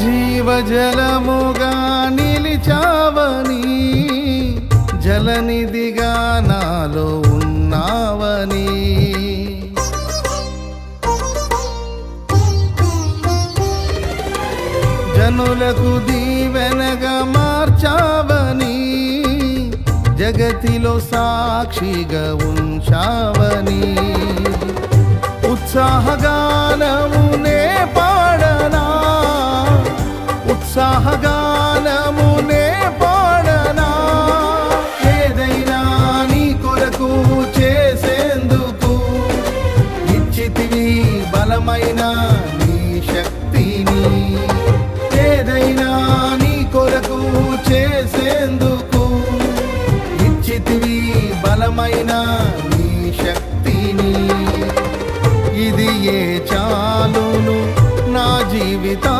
జీవజలముగా నిలిచావని, జలనిధిగా నాలో ఉన్నావని, జనులకు దీవెనగా మార్చావని, జగతిలో సాక్షిగా ఉంచావని, ఉత్సాహగానమునే పాడనా, ఉత్సాహగానమునే పాడనా, ఏదైనా నీ కొరకు చేసేందుకు ఇచ్చితివి బలమైన నీ శక్తిని, ఏదైనా నీ కొరకు చేసేందుకు ఇచ్చితివి బలమైన నీ శక్తిని, ఇది ఏ చాలును నా జీవితా